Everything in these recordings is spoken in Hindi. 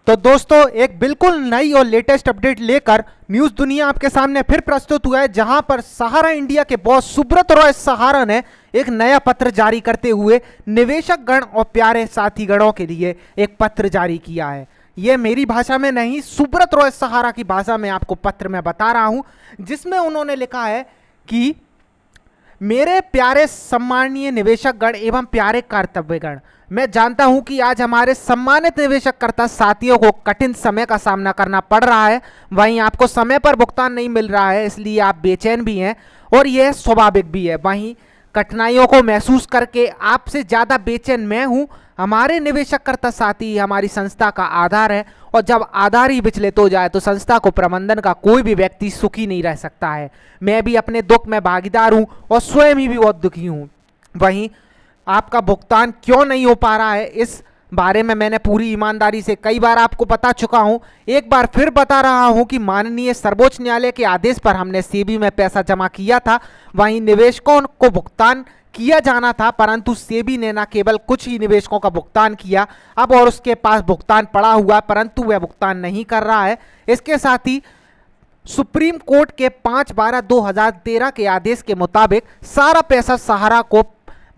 तो दोस्तों एक बिल्कुल नई और लेटेस्ट अपडेट लेकर न्यूज दुनिया आपके सामने फिर प्रस्तुत हुआ है, जहां पर सहारा इंडिया के बॉस सुब्रत रॉय सहारा ने एक नया पत्र जारी करते हुए निवेशक गण और प्यारे साथी गणों के लिए एक पत्र जारी किया है। यह मेरी भाषा में नहीं, सुब्रत रॉय सहारा की भाषा में आपको पत्र में बता रहा हूं, जिसमें उन्होंने लिखा है कि मेरे प्यारे सम्मानीय निवेशक गण एवं प्यारे कर्तव्यगण, मैं जानता हूं कि आज हमारे सम्मानित निवेशककर्ता साथियों को कठिन समय का सामना करना पड़ रहा है। वहीं आपको समय पर भुगतान नहीं मिल रहा है, इसलिए आप बेचैन भी हैं और यह स्वाभाविक भी है। वहीं कठिनाइयों को महसूस करके आपसे ज़्यादा बेचैन मैं हूं। हमारे निवेशककर्ता साथी हमारी संस्था का आधार है और जब आधार ही विचलित हो जाए तो संस्था को प्रबंधन का कोई भी व्यक्ति सुखी नहीं रह सकता है। मैं भी अपने दुख में भागीदार हूं और स्वयं ही भी बहुत दुखी हूं। वहीं आपका भुगतान क्यों नहीं हो पा रहा है, इस बारे में मैंने पूरी ईमानदारी से कई बार आपको बता चुका हूं। एक बार फिर बता रहा हूं कि माननीय सर्वोच्च न्यायालय के आदेश पर हमने सेबी में पैसा जमा किया था। वहीं निवेशकों को भुगतान किया जाना था, परंतु सेबी ने न केवल कुछ ही निवेशकों का भुगतान किया अब और उसके पास भुगतान पड़ा हुआ, परंतु वह भुगतान नहीं कर रहा है। इसके साथ ही सुप्रीम कोर्ट के 5/12/2013 के आदेश के मुताबिक सारा पैसा सहारा को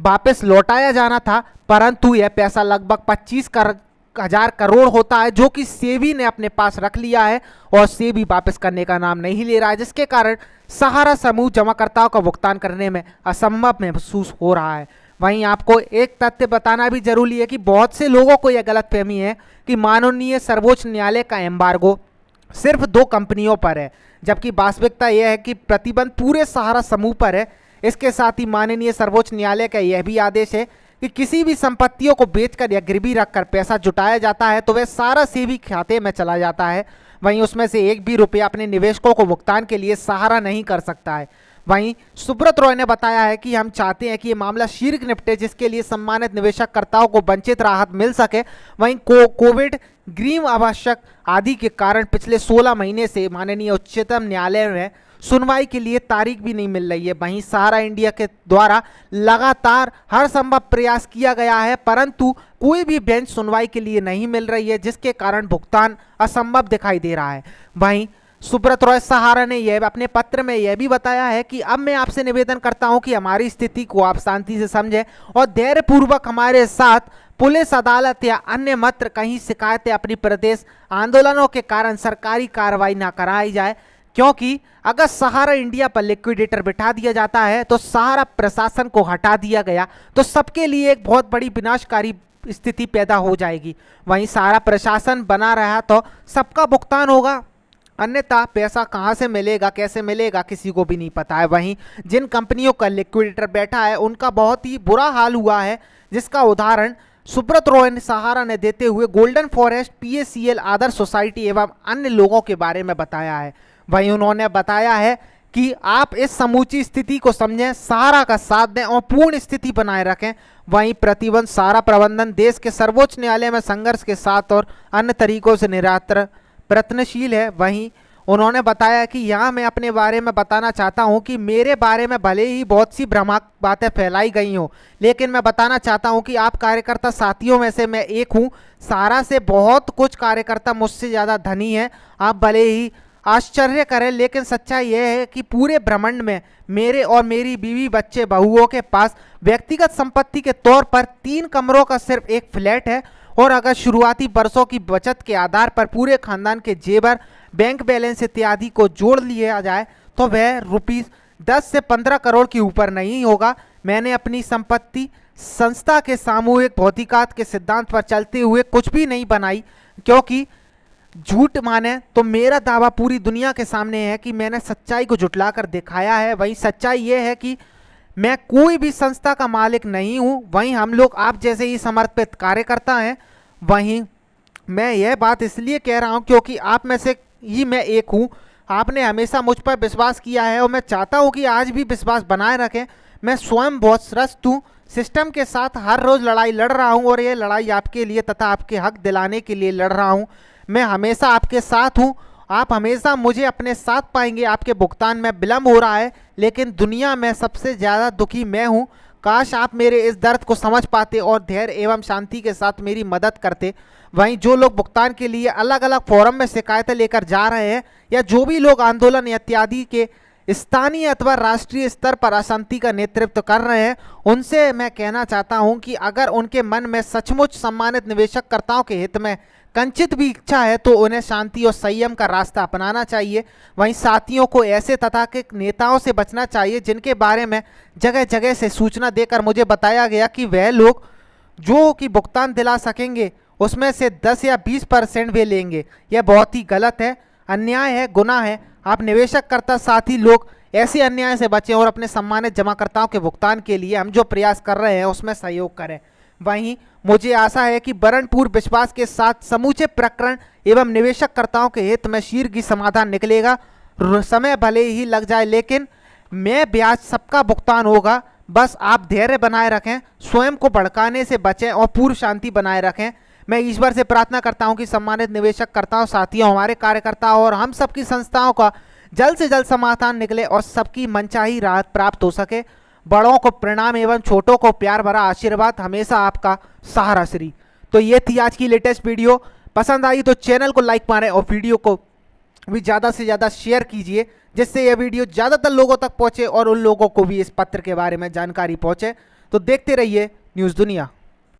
वापस लौटाया जाना था, परंतु यह पैसा लगभग 25,000 करोड़ होता है, जो कि सेबी ने अपने पास रख लिया है और सेबी वापस करने का नाम नहीं ले रहा है, जिसके कारण सहारा समूह जमाकर्ताओं का भुगतान करने में असंभव महसूस हो रहा है। वहीं आपको एक तथ्य बताना भी जरूरी है कि बहुत से लोगों को यह गलतफहमी है कि माननीय सर्वोच्च न्यायालय का एम्बार्गो सिर्फ 2 कंपनियों पर है, जबकि वास्तविकता यह है कि प्रतिबंध पूरे सहारा समूह पर है। इसके साथ ही माननीय सर्वोच्च न्यायालय का यह भी आदेश है कि किसी भी संपत्तियों को बेचकर या गिरवी रखकर पैसा जुटाया जाता है तो वह सारा सेबी खाते में चला जाता है। वहीं उसमें से एक भी रुपया अपने निवेशकों को भुगतान के लिए सहारा नहीं कर सकता है। वहीं सुब्रत रॉय ने बताया है कि हम चाहते हैं कि ये मामला शीघ्र निपटे, जिसके लिए सम्मानित निवेशककर्ताओं को वंचित राहत मिल सके। वहीं कोविड ग्रीव आवश्यक आदि के कारण पिछले 16 महीने से माननीय उच्चतम न्यायालय में सुनवाई के लिए तारीख भी नहीं मिल रही है। वहीं सहारा इंडिया के द्वारा लगातार हर संभव प्रयास किया गया है, परंतु कोई भी बेंच सुनवाई के लिए नहीं मिल रही है, जिसके कारण भुगतान असंभव दिखाई दे रहा है। वहीं सुब्रत रॉय सहारा ने यह अपने पत्र में यह भी बताया है कि अब मैं आपसे निवेदन करता हूं कि हमारी स्थिति को आप शांति से समझें और धैर्यपूर्वक हमारे साथ पुलिस, अदालत या अन्य मत्र कहीं शिकायतें अपनी प्रदेश आंदोलनों के कारण सरकारी कार्रवाई ना कराई जाए, क्योंकि अगर सहारा इंडिया पर लिक्विडेटर बिठा दिया जाता है तो सहारा प्रशासन को हटा दिया गया तो सबके लिए एक बहुत बड़ी विनाशकारी स्थिति पैदा हो जाएगी। वहीं सहारा प्रशासन बना रहा तो सबका भुगतान होगा, अन्यथा पैसा कहां से मिलेगा, कैसे मिलेगा, किसी को भी नहीं पता है। वहीं जिन कंपनियों का लिक्विडेटर बैठा है उनका बहुत ही बुरा हाल हुआ है, जिसका उदाहरण सुब्रत रॉय सहारा ने देते हुए गोल्डन फॉरेस्ट, PACL, आदर्श सोसाइटी एवं अन्य लोगों के बारे में बताया है। वहीं उन्होंने बताया है कि आप इस समूची स्थिति को समझें, सहारा का साथ दें और पूर्ण स्थिति बनाए रखें। वहीं प्रतिबंध सहारा प्रबंधन देश के सर्वोच्च न्यायालय में संघर्ष के साथ और अन्य तरीकों से निरंतर प्रयत्नशील है। वहीं उन्होंने बताया कि यहाँ मैं अपने बारे में बताना चाहता हूँ कि मेरे बारे में भले ही बहुत सी भ्रामक बातें फैलाई गई हों, लेकिन मैं बताना चाहता हूँ कि आप कार्यकर्ता साथियों में से मैं एक हूँ। सहारा से बहुत कुछ कार्यकर्ता मुझसे ज़्यादा धनी हैं। आप भले ही आश्चर्य करें, लेकिन सच्चाई यह है कि पूरे ब्रह्मांड में मेरे और मेरी बीवी, बच्चे, बहुओं के पास व्यक्तिगत संपत्ति के तौर पर 3 कमरों का सिर्फ एक फ्लैट है। और अगर शुरुआती वर्षों की बचत के आधार पर पूरे खानदान के जेवर, बैंक बैलेंस इत्यादि को जोड़ लिया जाए तो वह ₹10 से 15 करोड़ के ऊपर नहीं होगा। मैंने अपनी संपत्ति संस्था के सामूहिक भौतिकात के सिद्धांत पर चलते हुए कुछ भी नहीं बनाई, क्योंकि झूठ माने तो मेरा दावा पूरी दुनिया के सामने है कि मैंने सच्चाई को झुठलाकर दिखाया है। वही सच्चाई ये है कि मैं कोई भी संस्था का मालिक नहीं हूं। वहीं हम लोग आप जैसे ही समर्पित कार्यकर्ता हैं। वहीं मैं यह बात इसलिए कह रहा हूं क्योंकि आप में से ही मैं एक हूं। आपने हमेशा मुझ पर विश्वास किया है और मैं चाहता हूं कि आज भी विश्वास बनाए रखें। मैं स्वयं बहुत त्रस्त हूँ, सिस्टम के साथ हर रोज़ लड़ाई लड़ रहा हूँ और ये लड़ाई आपके लिए तथा आपके हक दिलाने के लिए लड़ रहा हूँ। मैं हमेशा आपके साथ हूँ, आप हमेशा मुझे अपने साथ पाएंगे। आपके भुगतान में विलंब हो रहा है, लेकिन दुनिया में सबसे ज़्यादा दुखी मैं हूँ, काश आप मेरे इस दर्द को समझ पाते और धैर्य एवं शांति के साथ मेरी मदद करते। वहीं जो लोग भुगतान के लिए अलग अलग फोरम में शिकायतें लेकर जा रहे हैं या जो भी लोग आंदोलन इत्यादि के स्थानीय अथवा राष्ट्रीय स्तर पर अशांति का नेतृत्व कर रहे हैं, उनसे मैं कहना चाहता हूं कि अगर उनके मन में सचमुच सम्मानित निवेशकर्ताओं के हित में कंचित भी इच्छा है तो उन्हें शांति और संयम का रास्ता अपनाना चाहिए। वहीं साथियों को ऐसे तथाकथित नेताओं से बचना चाहिए जिनके बारे में जगह जगह से सूचना देकर मुझे बताया गया कि वह लोग जो कि भुगतान दिला सकेंगे उसमें से 10 या 20% वे लेंगे। यह बहुत ही गलत है, अन्याय है, गुनाह है। आप निवेशकर्ता साथी लोग ऐसे अन्याय से बचें और अपने सम्मानित जमाकर्ताओं के भुगतान के लिए हम जो प्रयास कर रहे हैं उसमें सहयोग करें। वहीं मुझे आशा है कि बरनपुर विश्वास के साथ समूचे प्रकरण एवं निवेशकर्ताओं के हित में शीघ्र समाधान निकलेगा। समय भले ही लग जाए लेकिन ब्याज सबका भुगतान होगा। बस आप धैर्य बनाए रखें, स्वयं को भड़काने से बचें और पूर्व शांति बनाए रखें। मैं ईश्वर से प्रार्थना करता हूं कि सम्मानित निवेशकर्ताओं, साथियों, हमारे कार्यकर्ताओं और हम सबकी संस्थाओं का जल्द से जल्द समाधान निकले और सबकी मनचाही राहत प्राप्त हो सके। बड़ों को प्रणाम एवं छोटों को प्यार भरा आशीर्वाद। हमेशा आपका सहारा श्री। तो ये थी आज की लेटेस्ट वीडियो। पसंद आई तो चैनल को लाइक मारें और वीडियो को भी ज़्यादा से ज़्यादा शेयर कीजिए जिससे यह वीडियो ज़्यादातर लोगों तक पहुँचे और उन लोगों को भी इस पत्र के बारे में जानकारी पहुँचे। तो देखते रहिए न्यूज़ दुनिया।